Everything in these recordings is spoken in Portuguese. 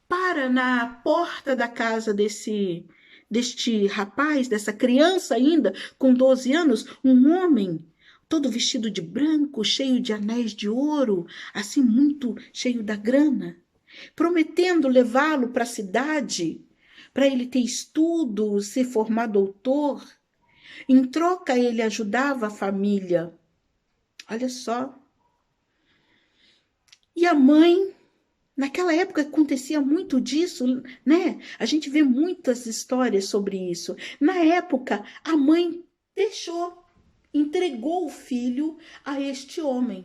para na porta da casa deste rapaz, dessa criança ainda, com 12 anos, um homem, todo vestido de branco, cheio de anéis de ouro, assim muito cheio da grana, prometendo levá-lo para a cidade, para ele ter estudo, se formar doutor. Em troca, ele ajudava a família. Olha só. E a mãe, naquela época acontecia muito disso, né? A gente vê muitas histórias sobre isso. Na época, a mãe deixou, entregou o filho a este homem.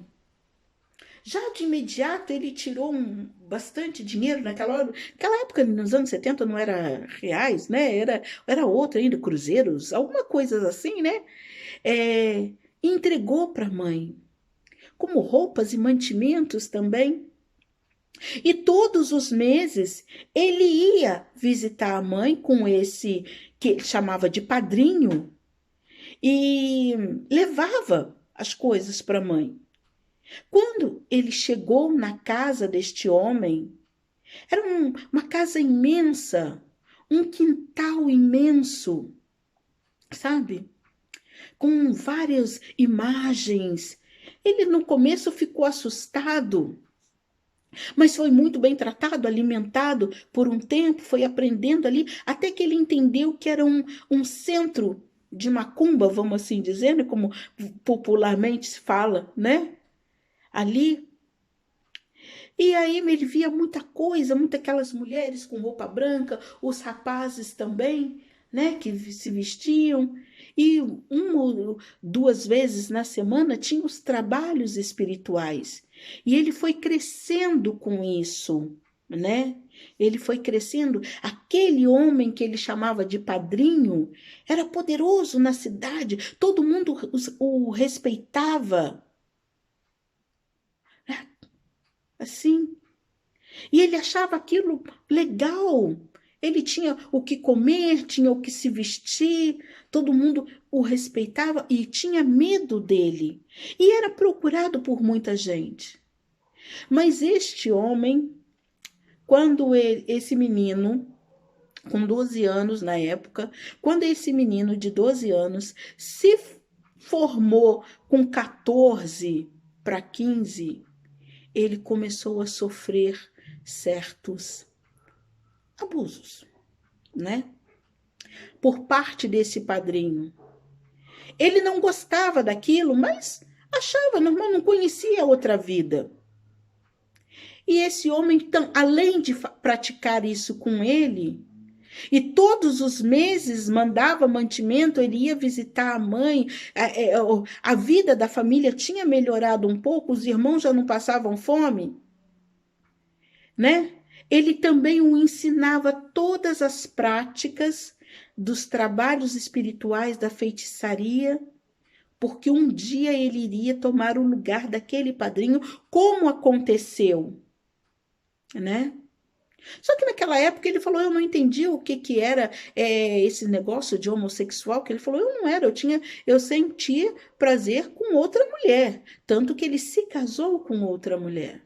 Já de imediato ele tirou bastante dinheiro naquela hora. Naquela época, nos anos 70, não era reais, né? Era outra ainda, cruzeiros, alguma coisa assim, né? É, entregou para a mãe, como roupas e mantimentos também. E todos os meses ele ia visitar a mãe com esse que ele chamava de padrinho e levava as coisas para a mãe. Quando ele chegou na casa deste homem, era uma casa imensa, um quintal imenso, sabe? Com várias imagens. Ele no começo ficou assustado, mas foi muito bem tratado, alimentado por um tempo, foi aprendendo ali, até que ele entendeu que era um centro de macumba, vamos assim dizer, né? Como popularmente se fala, né? Ali. E aí ele via muita coisa, muitas aquelas mulheres com roupa branca, os rapazes também, né, que se vestiam. E uma ou duas vezes na semana tinha os trabalhos espirituais. E ele foi crescendo com isso, né? Ele foi crescendo. Aquele homem que ele chamava de padrinho era poderoso na cidade, todo mundo o respeitava, assim. E ele achava aquilo legal. Ele tinha o que comer, tinha o que se vestir, todo mundo o respeitava e tinha medo dele. E era procurado por muita gente. Mas este homem, esse menino, com 12 anos na época, quando esse menino de 12 anos se formou com 14 para 15, ele começou a sofrer certos abusos, né? Por parte desse padrinho. Ele não gostava daquilo, mas achava normal, não conhecia outra vida. E esse homem, então, além de praticar isso com ele, e todos os meses mandava mantimento, ele ia visitar a mãe, a vida da família tinha melhorado um pouco, os irmãos já não passavam fome, né? Ele também o ensinava todas as práticas dos trabalhos espirituais da feitiçaria, porque um dia ele iria tomar o lugar daquele padrinho, como aconteceu, né? Só que naquela época ele falou, eu não entendi o que era esse negócio de homossexual, que ele falou, eu não era, eu sentia prazer com outra mulher, tanto que ele se casou com outra mulher.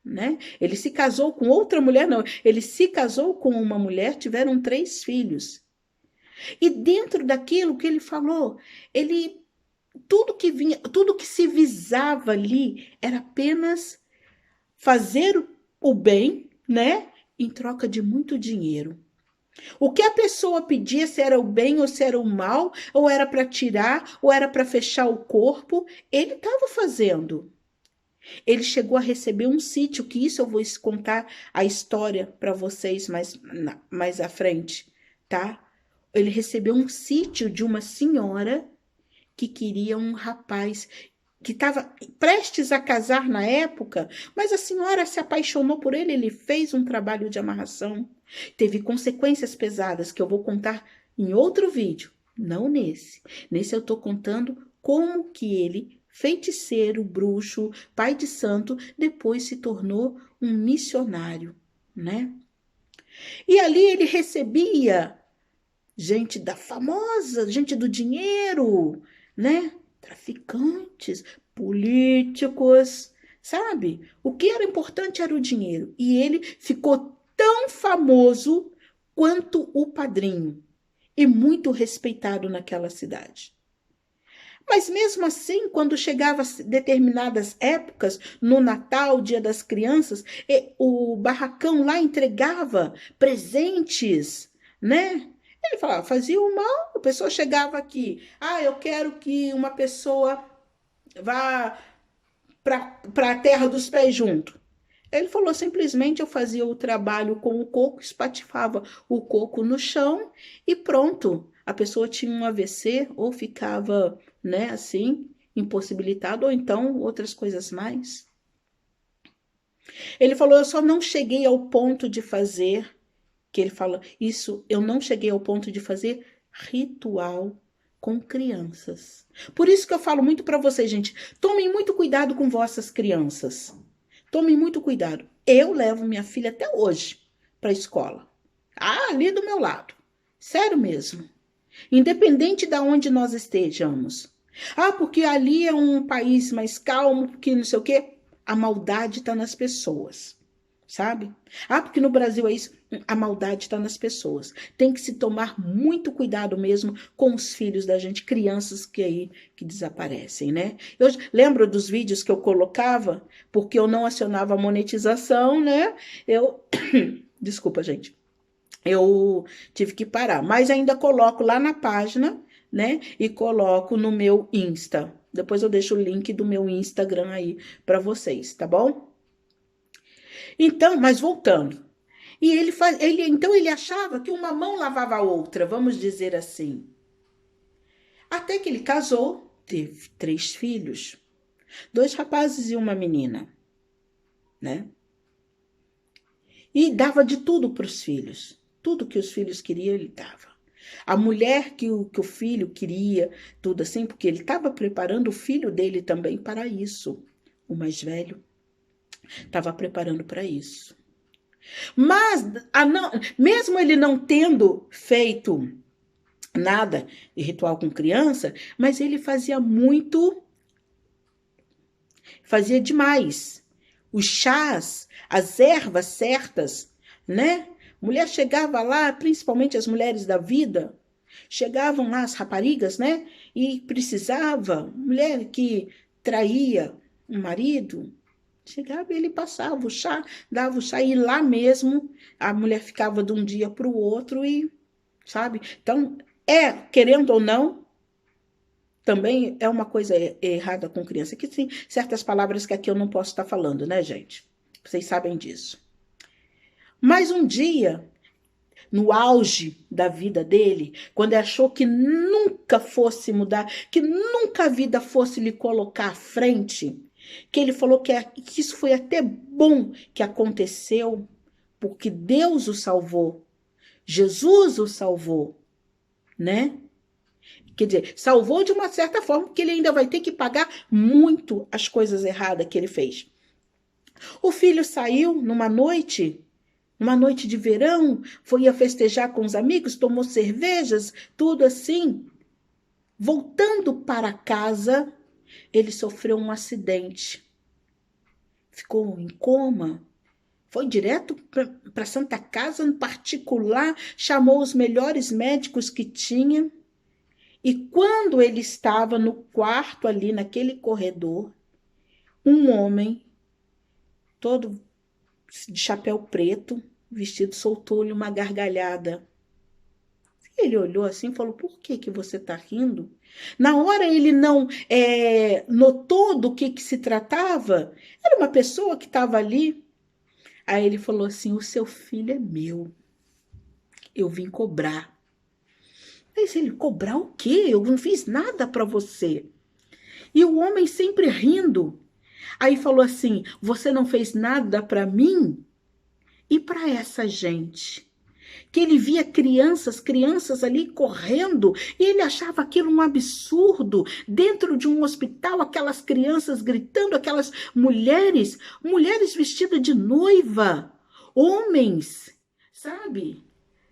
Né? Ele se casou com outra mulher, não, ele se casou com uma mulher, tiveram 3 filhos. E dentro daquilo que ele falou, ele tudo que se visava ali era apenas fazer o bem, né? Em troca de muito dinheiro. O que a pessoa pedia, se era o bem ou se era o mal, ou era para tirar, ou era para fechar o corpo, ele estava fazendo. Ele chegou a receber um sítio, que isso eu vou contar a história para vocês mais à frente, tá? Ele recebeu um sítio de uma senhora que queria um rapaz que estava prestes a casar na época, mas a senhora se apaixonou por ele, ele fez um trabalho de amarração. Teve consequências pesadas que eu vou contar em outro vídeo, não nesse. Nesse eu estou contando como que ele, feiticeiro, bruxo, pai de santo, depois se tornou um missionário, né? E ali ele recebia gente da famosa, gente do dinheiro, né? Traficantes, políticos, sabe? O que era importante era o dinheiro. E ele ficou tão famoso quanto o padrinho e muito respeitado naquela cidade. Mas mesmo assim, quando chegava determinadas épocas, no Natal, Dia das Crianças, o barracão lá entregava presentes, né? Ele falava, fazia o mal, a pessoa chegava aqui, eu quero que uma pessoa vá para a terra dos pés junto. Ele falou, simplesmente eu fazia o trabalho com o coco, espatifava o coco no chão e pronto. A pessoa tinha um AVC ou ficava, né, assim, impossibilitado, ou então outras coisas mais. Ele falou, eu só não cheguei ao ponto de fazer, que ele fala, isso, eu não cheguei ao ponto de fazer ritual com crianças. Por isso que eu falo muito para vocês, gente, tomem muito cuidado com vossas crianças. Tomem muito cuidado. Eu levo minha filha até hoje para a escola. Ali do meu lado. Sério mesmo. Independente de onde nós estejamos. Porque ali é um país mais calmo, porque não sei o quê. A maldade está nas pessoas. Sabe? Porque no Brasil é isso. A maldade está nas pessoas. Tem que se tomar muito cuidado mesmo com os filhos da gente, crianças que desaparecem, né? Eu lembro dos vídeos que eu colocava, porque eu não acionava a monetização, né? Desculpa, gente. Eu tive que parar, mas ainda coloco lá na página, né? E coloco no meu Insta. Depois eu deixo o link do meu Instagram aí para vocês, tá bom? Então, mas voltando. E então ele achava que uma mão lavava a outra, vamos dizer assim. Até que ele casou, teve 3 filhos. 2 rapazes e uma menina, né? E dava de tudo para os filhos. Tudo que os filhos queriam, ele dava. A mulher que o filho queria, tudo assim, porque ele estava preparando o filho dele também para isso. O mais velho estava preparando para isso. Mas, mesmo ele não tendo feito nada de ritual com criança, mas ele fazia demais. Os chás, as ervas certas, né? Mulher chegava lá, principalmente as mulheres da vida, chegavam lá as raparigas, né? E precisava, mulher que traía o marido, chegava e ele passava o chá, dava o chá, e lá mesmo a mulher ficava de um dia para o outro e, sabe? Então, querendo ou não, também é uma coisa errada com criança, que tem certas palavras que aqui eu não posso estar falando, né, gente? Vocês sabem disso. Mas um dia, no auge da vida dele, quando ele achou que nunca fosse mudar, que nunca a vida fosse lhe colocar à frente, que ele falou que isso foi até bom que aconteceu, porque Deus o salvou, Jesus o salvou, né? Quer dizer, salvou de uma certa forma, porque ele ainda vai ter que pagar muito as coisas erradas que ele fez. O filho saiu numa noite de verão, foi a festejar com os amigos, tomou cervejas, tudo assim. Voltando para casa, ele sofreu um acidente. Ficou em coma. Foi direto para a Santa Casa, no particular, chamou os melhores médicos que tinha. E quando ele estava no quarto ali, naquele corredor, um homem, todo de chapéu preto, vestido, soltou-lhe uma gargalhada. Ele olhou assim e falou, por que você está rindo? Na hora ele não notou do que se tratava. Era uma pessoa que estava ali. Aí ele falou assim, o seu filho é meu. Eu vim cobrar. Mas ele, cobrar o quê? Eu não fiz nada para você. E o homem sempre rindo. Aí falou assim, você não fez nada para mim? E para essa gente? Que ele via crianças ali correndo, e ele achava aquilo um absurdo. Dentro de um hospital, aquelas crianças gritando, aquelas mulheres vestidas de noiva, homens, sabe?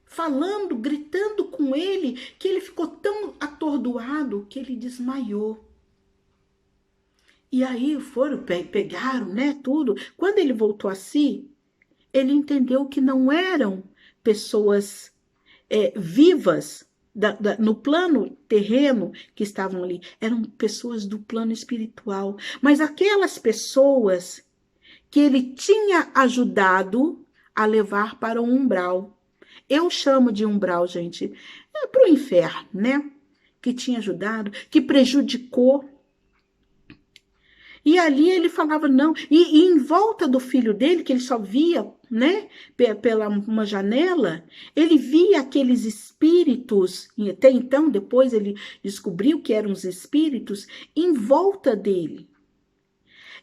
Falando, gritando com ele, que ele ficou tão atordoado que ele desmaiou. E aí pegaram, né, tudo. Quando ele voltou a si, ele entendeu que não eram pessoas vivas no plano terreno que estavam ali, eram pessoas do plano espiritual, mas aquelas pessoas que ele tinha ajudado a levar para o umbral. Eu chamo de umbral, gente, para o inferno, né? Que tinha ajudado, que prejudicou. E ali ele falava não. E em volta do filho dele, que ele só via, né, pela uma janela, ele via aqueles espíritos, e até então, depois ele descobriu que eram os espíritos, em volta dele.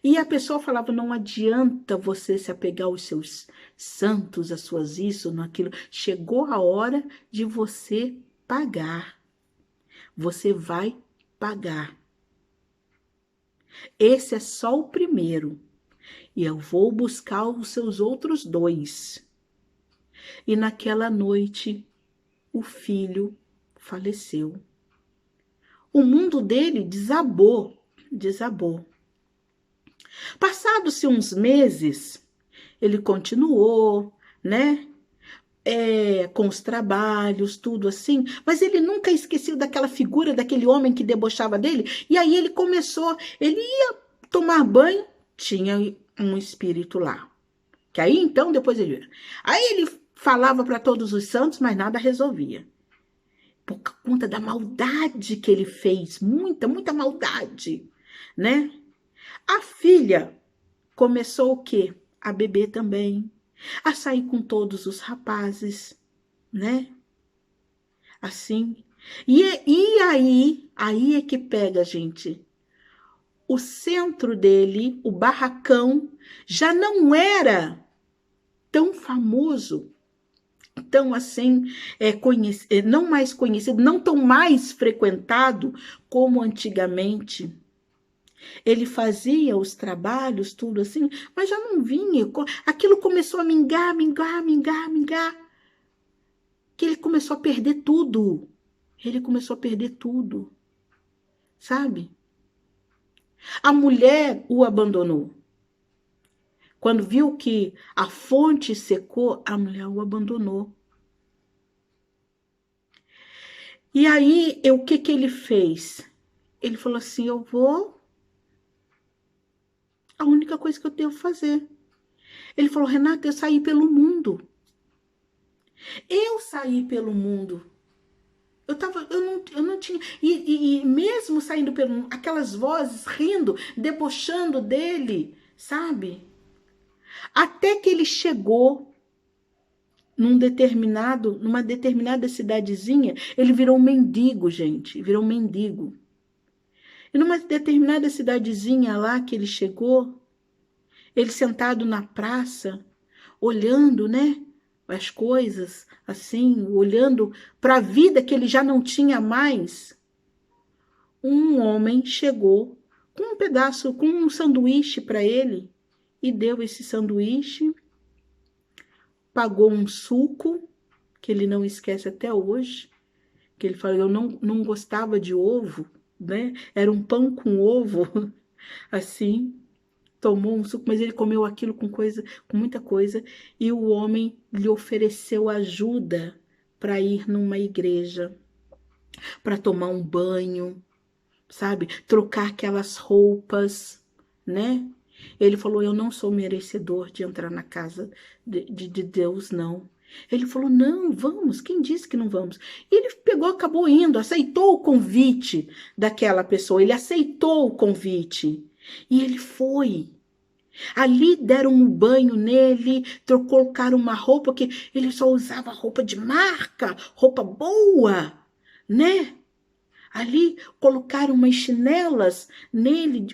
E a pessoa falava, não adianta você se apegar aos seus santos, às suas isso, naquilo. Chegou a hora de você pagar. Você vai pagar. Esse é só o primeiro. E eu vou buscar os seus outros dois. E naquela noite, o filho faleceu. O mundo dele desabou. Passados-se uns meses, ele continuou, né? Com os trabalhos, tudo assim, mas ele nunca esqueceu daquela figura, daquele homem que debochava dele, e aí ele ia tomar banho, tinha um espírito lá, que aí então, depois aí ele falava para todos os santos, mas nada resolvia, por conta da maldade que ele fez, muita maldade, né? A filha começou o quê? A beber também, a sair com todos os rapazes, né? Assim. Aí é que pega, gente. O centro dele, o barracão, já não era tão famoso, tão assim, não mais conhecido, não tão mais frequentado como antigamente. Ele fazia os trabalhos, tudo assim, mas já não vinha. Aquilo começou a mingar, que ele começou a perder tudo. Ele começou a perder tudo, sabe? A mulher o abandonou. Quando viu que a fonte secou, a mulher o abandonou. E aí, o que ele fez? Ele falou assim, a única coisa que eu devo fazer. Ele falou, Renata, eu saí pelo mundo. Eu saí pelo mundo. Eu não tinha. E mesmo saindo pelo mundo, aquelas vozes rindo, debochando dele, sabe? Até que ele chegou numa determinada cidadezinha, ele virou um mendigo, gente, virou um mendigo. E numa determinada cidadezinha lá que ele chegou, ele sentado na praça, olhando, né, as coisas, assim, olhando para a vida que ele já não tinha mais, um homem chegou com um sanduíche para ele e deu esse sanduíche, pagou um suco, que ele não esquece até hoje, que ele falou, eu não gostava de ovo, né? Era um pão com ovo, assim, tomou um suco, mas ele comeu aquilo com muita coisa, e o homem lhe ofereceu ajuda para ir numa igreja, para tomar um banho, sabe? Trocar aquelas roupas, né? Ele falou, eu não sou merecedor de entrar na casa de Deus, não. Ele falou, não, vamos, quem disse que não vamos? E ele pegou, acabou indo, aceitou o convite daquela pessoa, ele aceitou o convite. E ele foi. Ali deram um banho nele, colocaram uma roupa que ele só usava roupa de marca, roupa boa, né? Ali colocaram umas chinelas nele,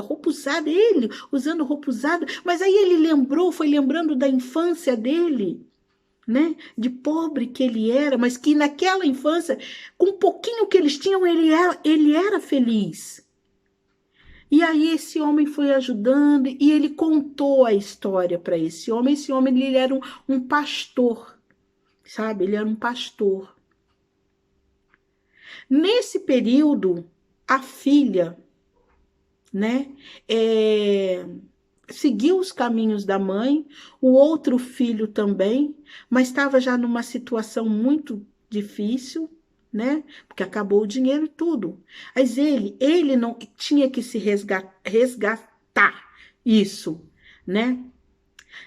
roupa usada, ele usando roupa usada, mas aí ele foi lembrando da infância dele, né? De pobre que ele era, mas que naquela infância, com um pouquinho que eles tinham, ele era feliz. E aí esse homem foi ajudando e ele contou a história para esse homem. Esse homem ele era um pastor, sabe? Ele era um pastor. Nesse período, a filha, né, seguiu os caminhos da mãe, o outro filho também, mas estava já numa situação muito difícil, né? Porque acabou o dinheiro e tudo. Mas ele não tinha que se resgatar isso, né?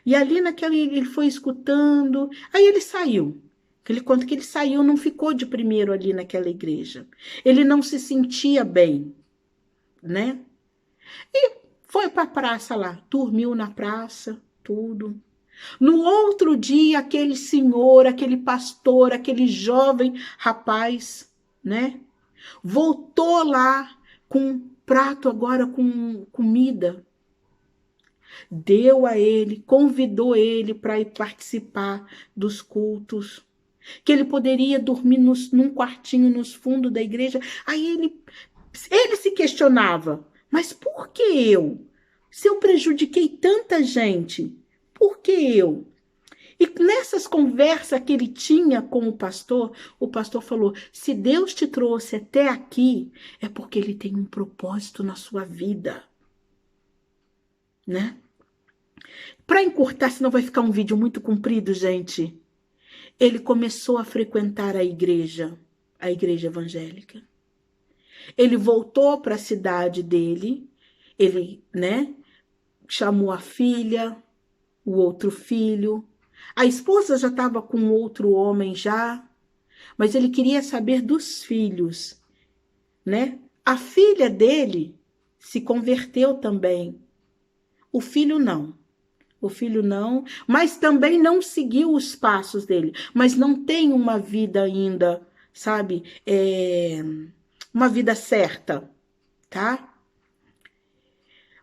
E ali naquele ele foi escutando, aí ele saiu. Ele conta que ele saiu, não ficou de primeiro ali naquela igreja. Ele não se sentia bem, né? Foi para a praça lá, dormiu na praça, tudo. No outro dia, aquele senhor, aquele pastor, aquele jovem rapaz, né? Voltou lá com um prato agora com comida. Deu a ele, convidou ele para ir participar dos cultos. Que ele poderia dormir num quartinho nos fundos da igreja. Aí ele se questionava, mas por que eu? Se eu prejudiquei tanta gente, por que eu? E nessas conversas que ele tinha com o pastor falou: se Deus te trouxe até aqui, é porque ele tem um propósito na sua vida, né? Para encurtar, senão vai ficar um vídeo muito comprido, gente. Ele começou a frequentar a igreja evangélica. Ele voltou para a cidade dele, ele, né, chamou a filha, o outro filho. A esposa já estava com outro homem já, mas ele queria saber dos filhos, né? A filha dele se converteu também. O filho não. O filho não, mas também não seguiu os passos dele, mas não tem uma vida ainda, sabe? Uma vida certa, tá?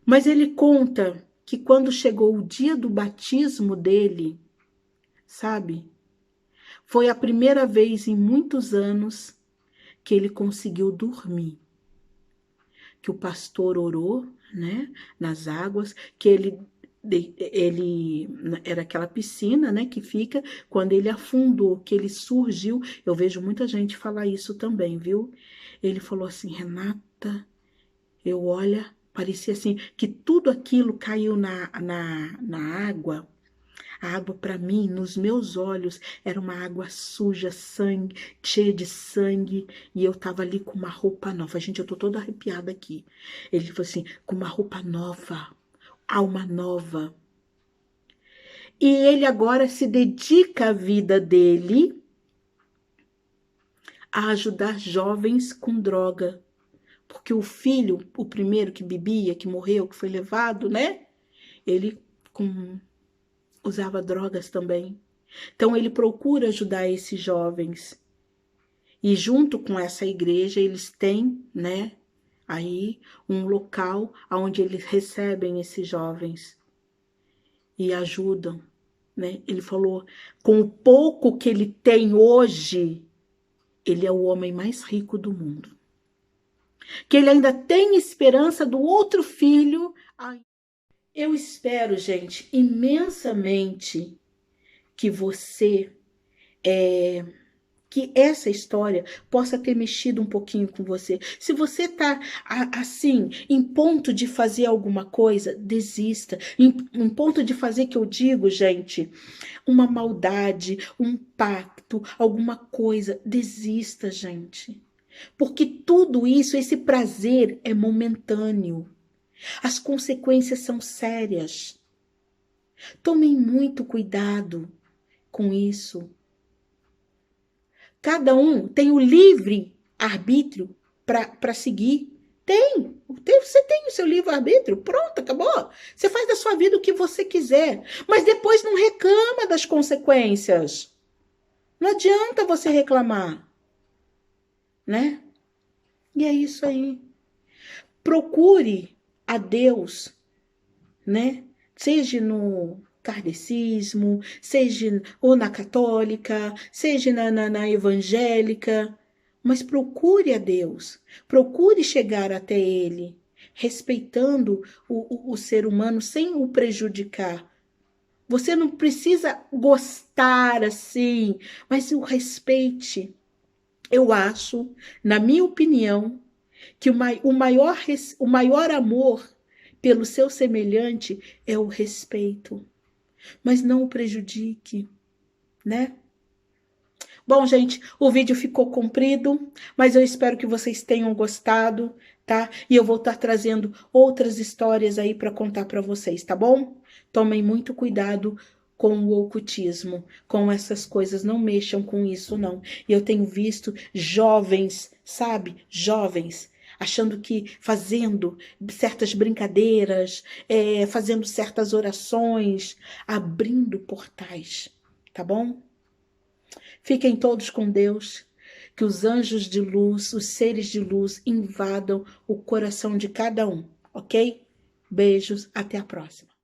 Mas ele conta que quando chegou o dia do batismo dele, sabe? Foi a primeira vez em muitos anos que ele conseguiu dormir. Que o pastor orou, né, nas águas, que ele era aquela piscina, né, que fica quando ele afundou, que ele surgiu. Eu vejo muita gente falar isso também, viu? Ele falou assim: Renata, olha, parecia assim que tudo aquilo caiu na água. A água para mim, nos meus olhos, era uma água suja, sangue, cheia de sangue, e eu tava ali com uma roupa nova. Gente, eu tô toda arrepiada aqui. Ele falou assim: com uma roupa nova, alma nova. E ele agora se dedica à vida dele a ajudar jovens com droga. Porque o filho, o primeiro que bebia, que morreu, que foi levado, né? Ele usava drogas também. Então ele procura ajudar esses jovens. E junto com essa igreja, eles têm, né, aí um local onde eles recebem esses jovens e ajudam, né? Ele falou, com o pouco que ele tem hoje, ele é o homem mais rico do mundo. Que ele ainda tem esperança do outro filho. Eu espero, gente, imensamente que você, que essa história possa ter mexido um pouquinho com você. Se você está assim, em ponto de fazer alguma coisa, desista. Em ponto de fazer, que eu digo, gente, uma maldade, um pacto, alguma coisa, desista, gente. Porque tudo isso, esse prazer é momentâneo. As consequências são sérias. Tomem muito cuidado com isso. Cada um tem o livre arbítrio para seguir. Você tem o seu livre arbítrio, pronto, acabou. Você faz da sua vida o que você quiser, mas depois não reclama das consequências. Não adianta você reclamar, né? E é isso aí. Procure a Deus, né? Seja no kardecismo, seja ou na católica, seja na evangélica, mas procure a Deus, procure chegar até Ele, respeitando o ser humano sem o prejudicar. Você não precisa gostar assim, mas o respeite. Eu acho, na minha opinião, que o maior amor pelo seu semelhante é o respeito, mas não o prejudique, né? Bom, gente, o vídeo ficou comprido, mas eu espero que vocês tenham gostado, tá? E eu vou estar trazendo outras histórias aí para contar para vocês, tá bom? Tomem muito cuidado com o ocultismo, com essas coisas, não mexam com isso, não. E eu tenho visto jovens, sabe? Jovens achando que fazendo certas brincadeiras, fazendo certas orações, abrindo portais, tá bom? Fiquem todos com Deus, que os anjos de luz, os seres de luz invadam o coração de cada um, ok? Beijos, até a próxima.